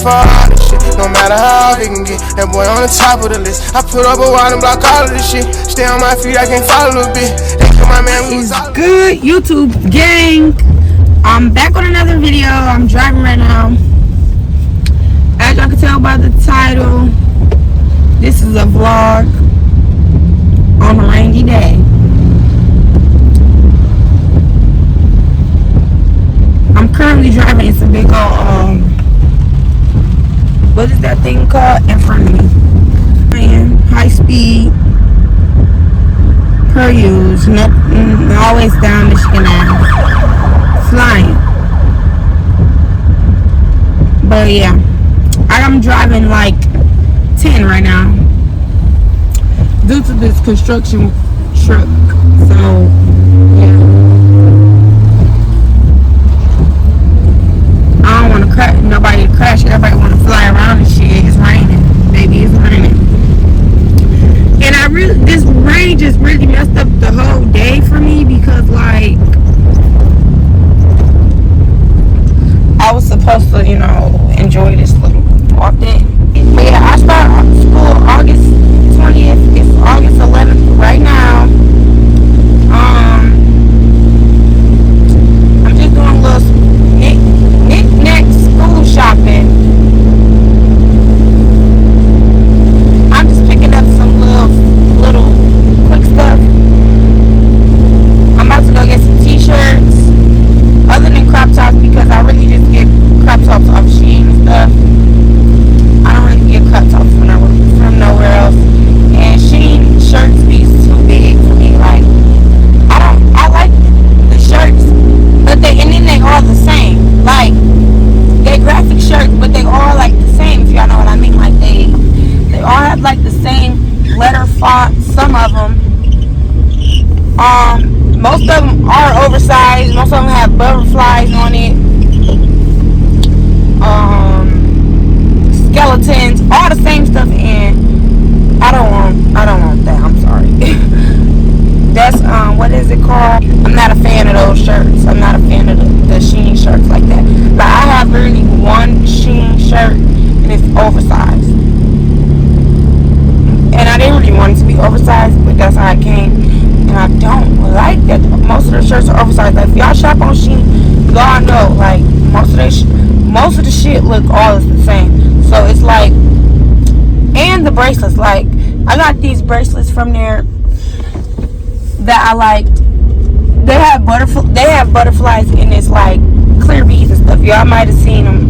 for all this shit. No matter how big it can get, that boy on the top of the list. I put up a wall and block all of this shit. Stay on my feet, I can't fall a little bit. They kill my man, we was all good. YouTube gang, I'm back on another video. I'm driving right now. As y'all can tell by the title, this is a vlog on a rainy day. I'm currently driving. It's a big old what is that thing called in front of me? Man, high speed per use, always down the skin flying. But yeah, I'm driving like 10 right now due to this construction truck. So yeah, I don't want to crash. Nobody to crash. Everybody want to fly around and shit. It's raining, baby. It's raining. And this rain just really messed up the whole day for me because like I was supposed to, you know, enjoy this little walk day. But yeah, I start school August 20th. It's August 11th right now. I'm just doing a little knick-knack school shopping. I'm just picking up some little quick stuff. I'm about to go get some t-shirts other than crop tops because I really just get crop tops off Shein and stuff. I don't really get crop tops from nowhere else. And Shein shirts be too big for me. Like I like the shirts, but then they all the same. Like they graphic shirts, but they all like the same. If y'all know what I mean. Like they all have like the same letter font. Some of them. Most of them are oversized. Most of them have butterflies on it. Skeletons, all the same stuff, and I don't want that. I'm sorry. That's what is it called? I'm not a fan of those shirts. I'm not a fan of the Shein shirts like that. But I have literally one Shein shirt and it's oversized. And I didn't really want it to be oversized, but that's how it came. And I don't like that most of the shirts are oversized. Like if y'all shop on Shein, y'all know like most of the shit look all the same. So it's like, and the bracelets, like I got these bracelets from there that I liked. They have butterflies in this like clear beads and stuff. Y'all might have seen them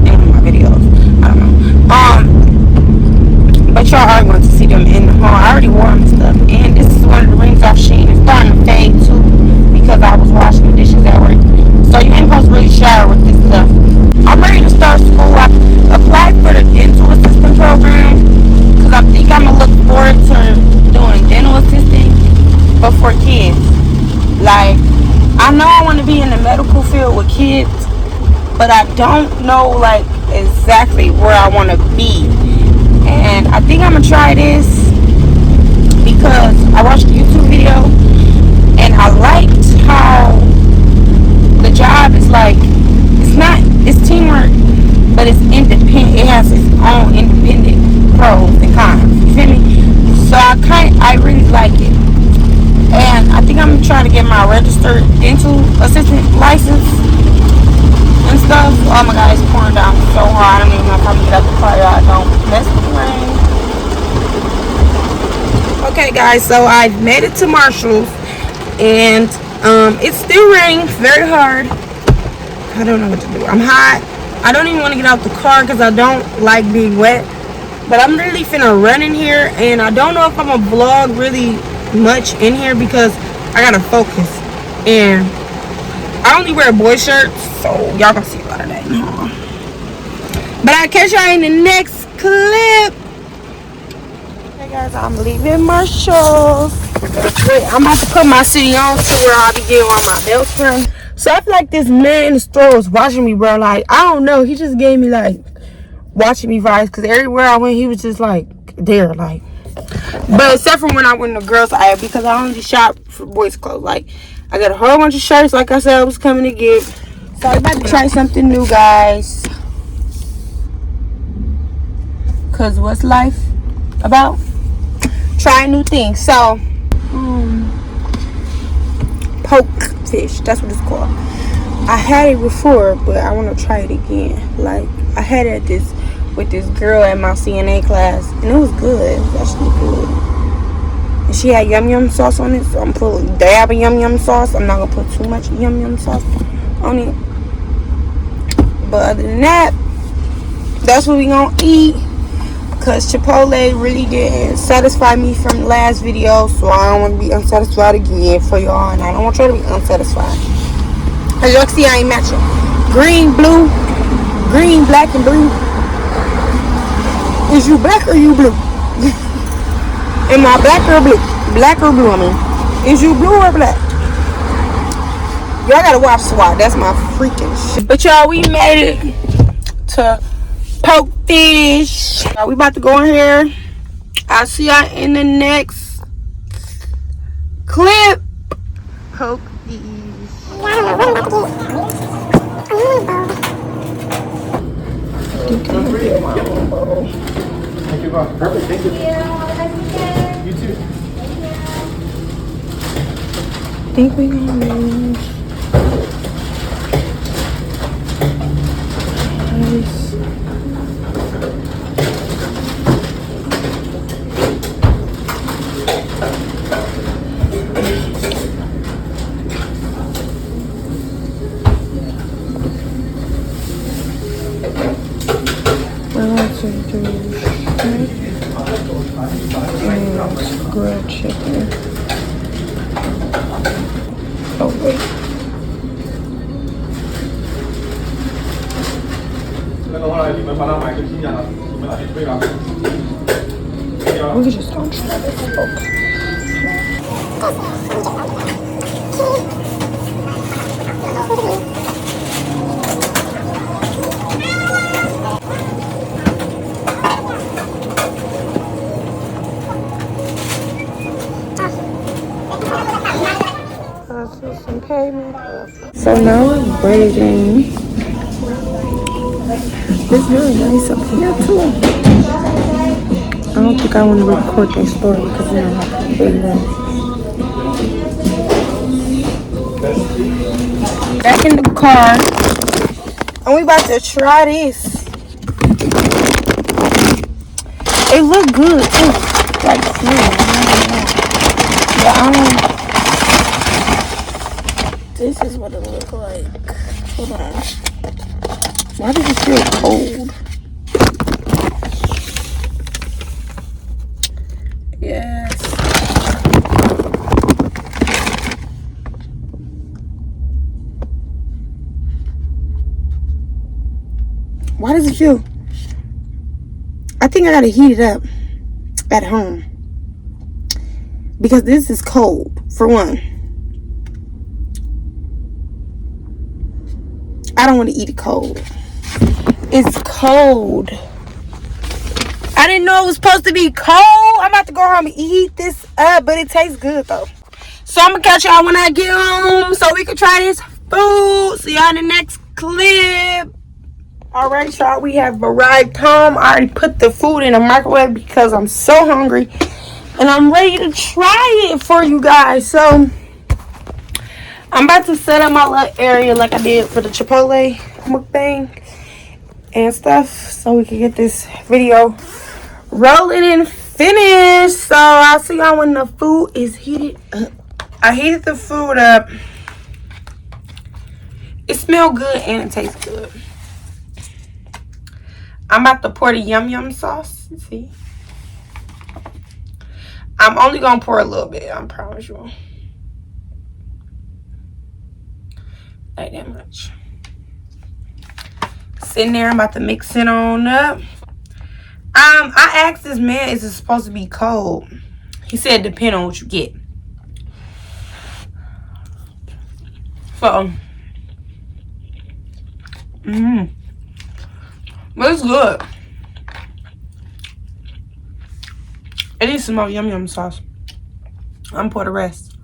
in one of my videos. I don't know. But y'all are going to see them in the hall. I already wore them and stuff. And this is one of the rings off Shein. It's starting to fade too because I was washing the dishes at work. So you ain't supposed to really shower with this stuff. I'm ready to start school. I applied for the dental assistant program because I think I'm going to look forward to doing dental assisting, but for kids. Like, I know I want to be in the medical field with kids, but I don't know like exactly where I want to be. And I think I'm going to try this because I watched a YouTube video and I liked how the job is like, it's teamwork, but it's independent. It has its own independent pros and cons. You feel me? So I really like it. And I think I'm going to try to get my registered dental assistant license and stuff. Oh my god, it's pouring down so hard. I don't even know if I'm going to get out the car. I don't mess with the rain. Okay guys, so I've made it to Marshall's and it's still raining very hard. I don't know what to do. I'm hot. I don't even want to get out the car because I don't like being wet. But I'm really finna run in here and I don't know if I'm gonna vlog really much in here because I gotta focus. And I only wear boy shirts, so y'all gonna see a lot of that. But I'll catch y'all in the next clip. Hey guys, I'm leaving Marshall's. Wait, I'm about to put my city on to where I'll be getting all my belts from. So I feel like this man in the store was watching me, bro. Like, I don't know. He just gave me, like, watching me vibes. Because everywhere I went, he was just, like, there. Like, but except for when I went to girls' aisle. Because I only shop for boys' clothes. Like, I got a whole bunch of shirts, like I said, I was coming to get. So I'm about to try something new, guys. Cause what's life about? Trying new things. So, poke fish. That's what it's called. I had it before, but I want to try it again. Like, I had it with this girl at my CNA class, and it was good. It was actually good. And she had yum yum sauce on it, so I'm putting a dab of yum yum sauce. I'm not gonna put too much yum yum sauce on it. But other than that, that's what we gonna eat. Cause Chipotle really didn't satisfy me from the last video, so I don't want to be unsatisfied again for y'all, and I don't want y'all to be unsatisfied. As y'all can see, I ain't matching. Green, blue, green, black, and blue. Is you black or you blue? Am I black or blue? Black or blue, I mean. Is you blue or black? Y'all gotta watch SWAT. That's my freaking shit. But y'all, we made it to poke fish. We about to go in here. I'll see y'all in the next clip. Poke fish. Thank you, Bob. Perfect. Thank you. You too. I think we gonna move. Nice. We're going to do shrimp and grilled chicken. Oh wait. We just don't try this. Okay. Some payment. So now we're braiding. It's really nice up here too. I don't think I want to record my story because I don't have to braid them. Back in the car, and we about to try this. It look good too, like smooth. Yeah, I don't. This is what it look like. Hold on. Why does it feel cold? Yes. Why does it feel? I think I gotta heat it up at home. Because this is cold, for one. I don't want to eat it cold. It's cold. I didn't know it was supposed to be cold. I'm about to go home and eat this up, but it tastes good though. So I'm gonna catch y'all when I get home so we can try this food. See y'all in the next clip. Alright, y'all, we have arrived home. I already put the food in the microwave because I'm so hungry. And I'm ready to try it for you guys. So I'm about to set up my little area like I did for the Chipotle mukbang and stuff so we can get this video rolling and finished. So I'll see y'all when the food is heated up. I heated the food up. It smells good and it tastes good. I'm about to pour the yum yum sauce. See? I'm only gonna pour a little bit, I promise you. Like that much. Sitting there, I'm about to mix it on up. I asked this man, is it supposed to be cold? He said depend on what you get. So but it's good. It needs some more yum yum sauce. I'm gonna pour the rest.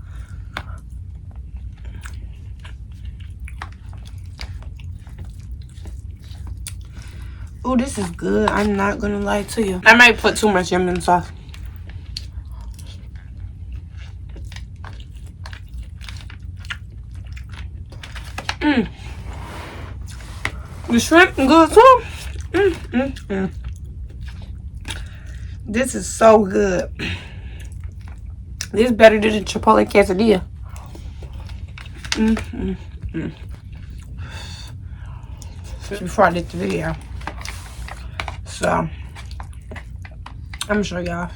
Oh, this is good. I'm not gonna lie to you. I might put too much yum yum sauce. The shrimp good too. This is so good. This is better than the Chipotle quesadilla. Before I did the video, so I'm gonna show y'all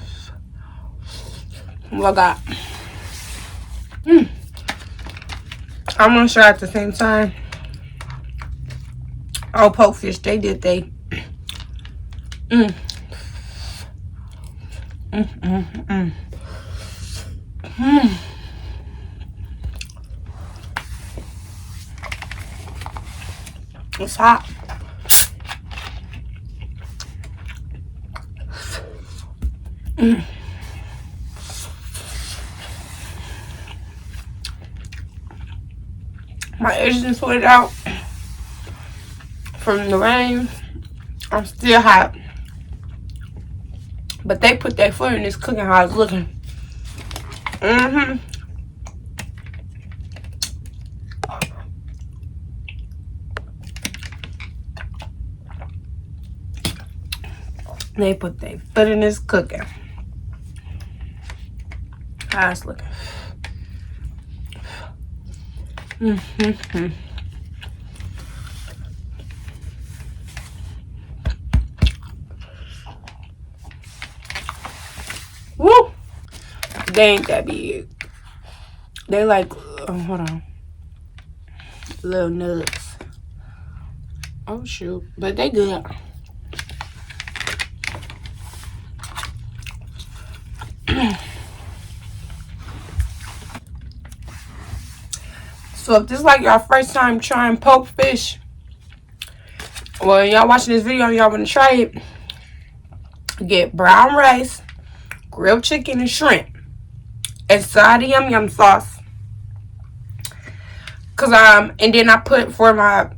what I got. I'm gonna show you at the same time. Oh, poke fish, they did they. It's hot. My edges sweated out from the rain. I'm still hot. But they put their foot in this cooking how it's looking. They put their foot in this cooking. How it's looking. Woo! They ain't that big. They like, hold on. Little nuts. Oh shoot. But they good. So if this is like your first time trying poke fish, well, y'all watching this video and y'all want to try it, get brown rice, grilled chicken, and shrimp, and side of yum yum sauce. And then I put for my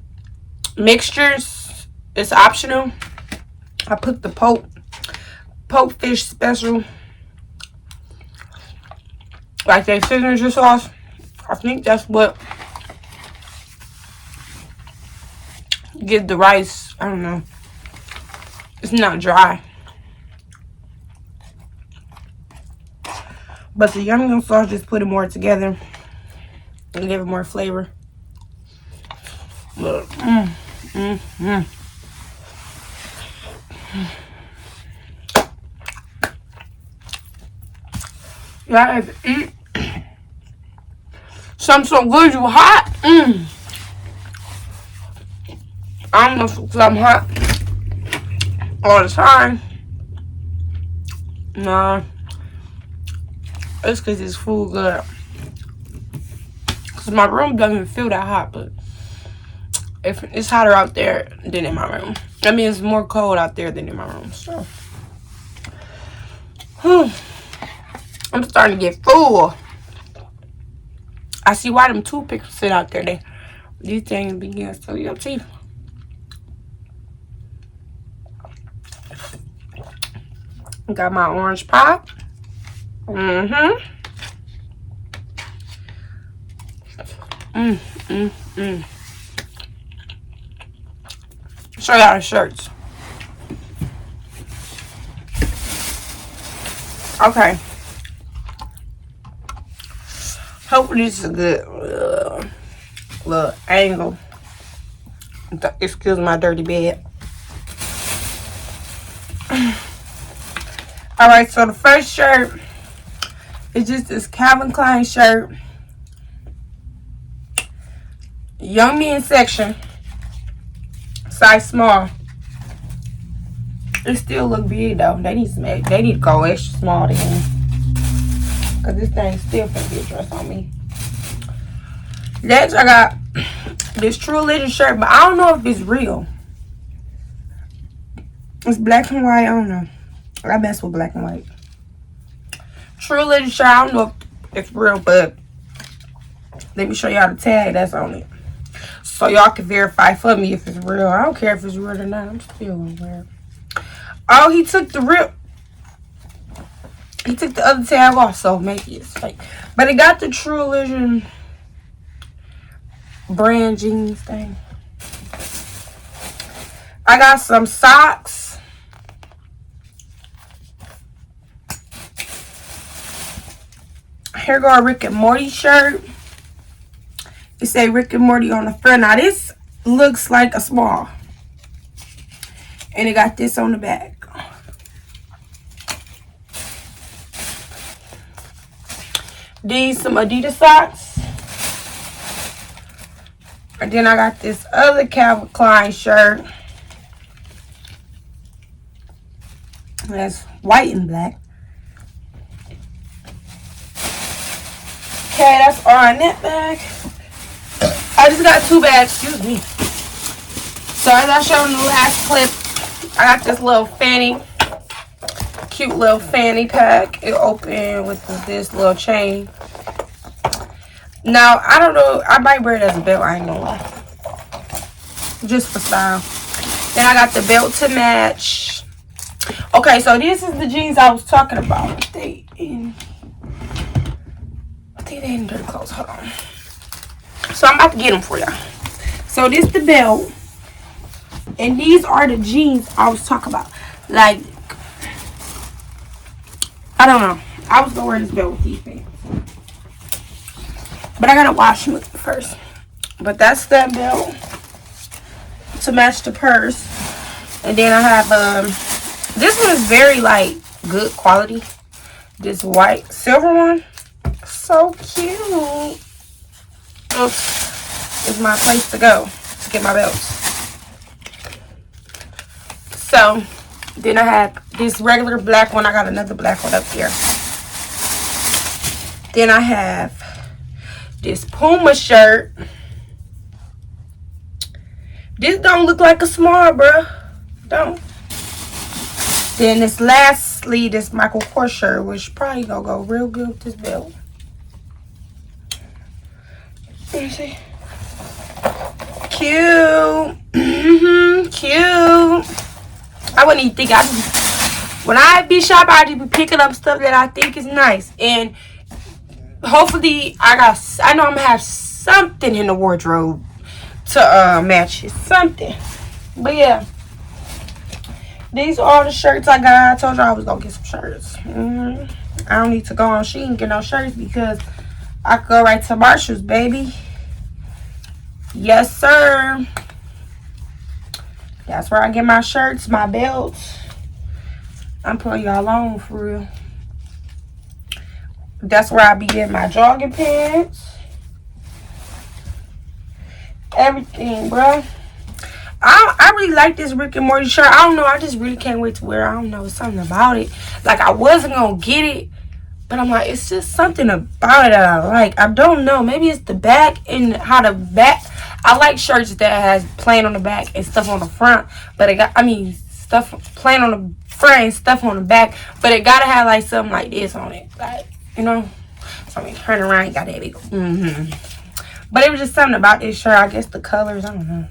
mixtures, it's optional, I put the poke fish special, like their signature sauce. I think that's what gives the rice, I don't know, it's not dry. But the yum yum sauce just put it more together and give it more flavor. Look. Y'all have to eat something so good you hot. I don't know if it's I'm hot all the time. Nah. It's because it's food good. Because my room doesn't feel that hot, but if it's hotter out there than in my room. I mean, it's more cold out there than in my room. So, I'm starting to get full. I see why them toothpicks sit out there. These things begin to fill your teeth. Got my orange pop. Show y'all the shirts. Okay. Hopefully this is a good little angle. Excuse my dirty bed. Alright, so the first shirt is just this Calvin Klein shirt. Young men section. Size small. It still look big though. They need to go extra small then. Cause this thing still finna be a dress on me. Next I got this True Religion shirt, but I don't know if it's real. It's black and white, I don't know. I mess with black and white. True Religion shirt, I don't know if it's real, but let me show y'all the tag that's on it. so y'all can verify for me if it's real. I don't care if it's real or not. I'm still gonna wear it. Oh, he took the rip. He took the other tag off, so maybe it's fake. But it got the True Illusion brand jeans thing. I got some socks. Here go a Rick and Morty shirt. It say Rick and Morty on the front. Now this looks like a small. And it got this on the back. These some Adidas socks. And then I got this other Calvin Klein shirt. That's white and black. Okay, that's all in that bag. I just got 2 bags, excuse me. So as I showed in the last clip, I got this little fanny, cute little fanny pack. It opened with this little chain. Now, I don't know, I might wear it as a belt, I ain't gonna lie. Just for style. Then I got the belt to match. Okay, so this is the jeans I was talking about. I think they in dirty clothes, hold on. So I'm about to get them for y'all. So this the belt. And these are the jeans I was talking about. Like, I don't know. I was gonna wear this belt with these things. But I gotta wash them first. But that's that belt to match the purse. And then I have this one is very like good quality. This white silver one. So cute. This is my place to go to get my belts. So then I have this regular black one. I got another black one up here. Then I have this Puma shirt. This don't look like a small, bruh. Don't. Then this lastly, this Michael Kors shirt, which probably gonna go real good with this belt. Let me see. Cute. Cute. I wouldn't even think when I be shopping, I just be picking up stuff that I think is nice. And hopefully I know I'm gonna have something in the wardrobe to match it. Something. But yeah. These are all the shirts I got. I told y'all I was gonna get some shirts. I don't need to go on Shein and get no shirts because I could go right to Marshall's, baby. Yes, sir. That's where I get my shirts, my belts. I'm putting y'all on for real. That's where I be getting my jogging pants. Everything, bro. I really like this Rick and Morty shirt. I don't know. I just really can't wait to wear it. I don't know. Something about it. Like, I wasn't going to get it. But I'm like, it's just something about it that I like. I don't know. Maybe it's the back and how the back. I like shirts that has plain on the back and stuff on the front. But it got, stuff plain on the front and stuff on the back. But it got to have like something like this on it. Like, you know. So turn around. You got that big. But it was just something about this shirt. I guess the colors. I don't know.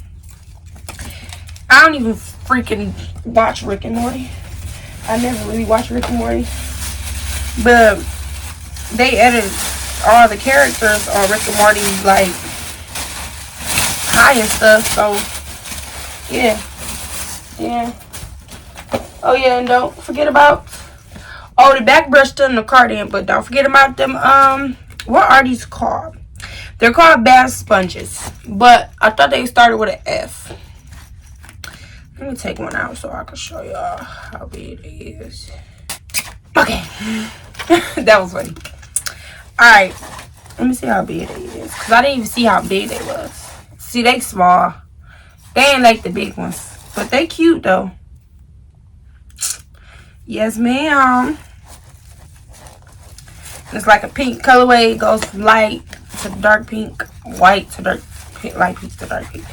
I don't even freaking watch Rick and Morty. I never really watched Rick and Morty. But they edited all the characters on Rick and Morty, like, high and stuff. So, yeah. Yeah. Oh, yeah, and don't forget about... Oh, the back brush still in the card in, but don't forget about them, what are these called? They're called bath sponges. But I thought they started with an F. Let me take one out so I can show y'all how big it is. Okay. That was funny. Alright. Let me see how big it is. Because I didn't even see how big they was. See, they small. They ain't like the big ones. But they cute, though. Yes, ma'am. It's like a pink colorway. It goes from light to dark pink. White to dark pink. Light pink to dark pink.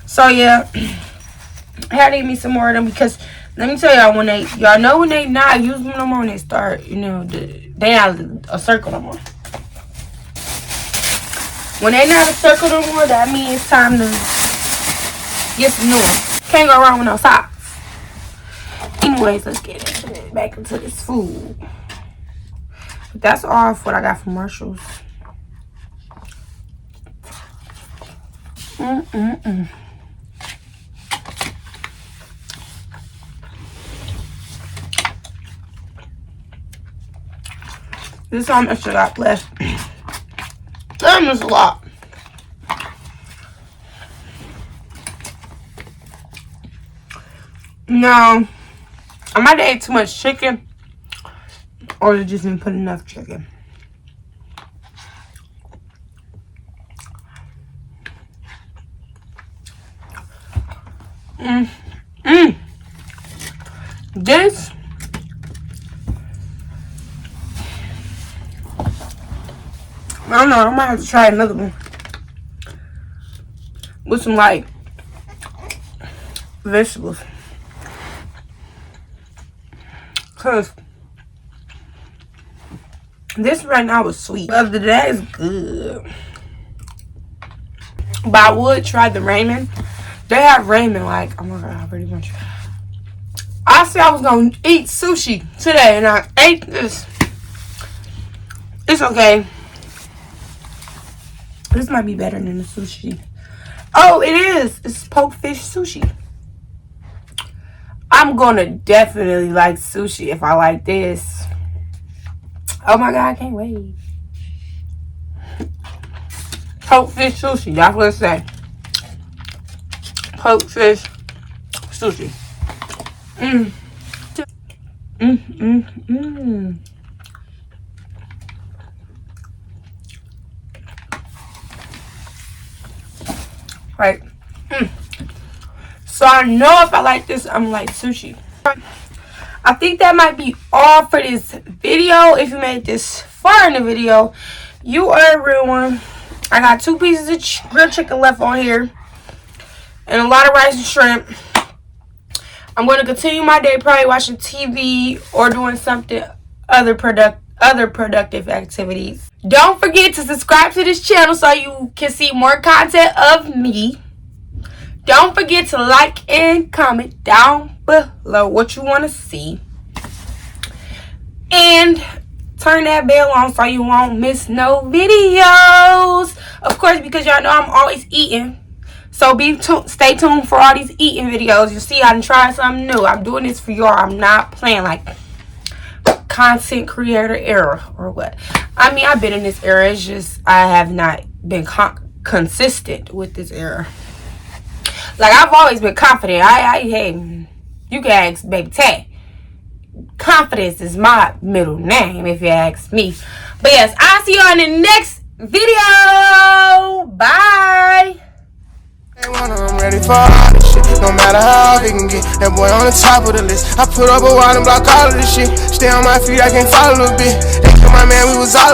So, yeah. I had to get me some more of them because let me tell y'all, y'all know when they not using them no more, when they start, you know, they not a circle no more. When they not a circle no more, that means it's time to Get some new ones. Can't go wrong with no socks. Anyways, let's get back into this food. But that's all of what I got from Marshalls. This is how much I got left. That was a lot. No, I might have ate too much chicken, or I just didn't put enough chicken. This I don't know, I might have to try another one with some like vegetables, cause this right now is sweet, but that is good. But I would try the ramen. They have ramen like, oh my god, I really want you. I said I was gonna eat sushi today, and I ate this. It's okay. This might be better than the sushi. Oh, it is. It's poke fish sushi. I'm gonna definitely like sushi if I like this. Oh my god, I can't wait. Poke fish sushi. That's what it says. Poke fish sushi. Right. So I know if I like this, I'm like sushi. I think that might be all for this video. If you made this far in the video, you are a real one. I got 2 pieces of grilled chicken left on here, and a lot of rice and shrimp. I'm going to continue my day probably watching TV or doing something other productive activities. Don't forget to subscribe to this channel so you can see more content of me. Don't forget to like and comment down below what you want to see. And turn that bell on so you won't miss no videos. Of course, because y'all know I'm always eating. So stay tuned for all these eating videos. You see, I done tried something new. I'm doing this for y'all. I'm not playing like content creator era or what. I mean, I've been in this era. It's just I have not been consistent with this era. Like, I've always been confident. Hey, you can ask Baby Tay. Confidence is my middle name, if you ask me. But yes, I'll see you on the next video. Bye. I'm ready for all this shit. No matter how big can get, that boy on the top of the list. I put up a wall and block all of this shit. Stay on my feet, I can't follow a bit. They told my man we was all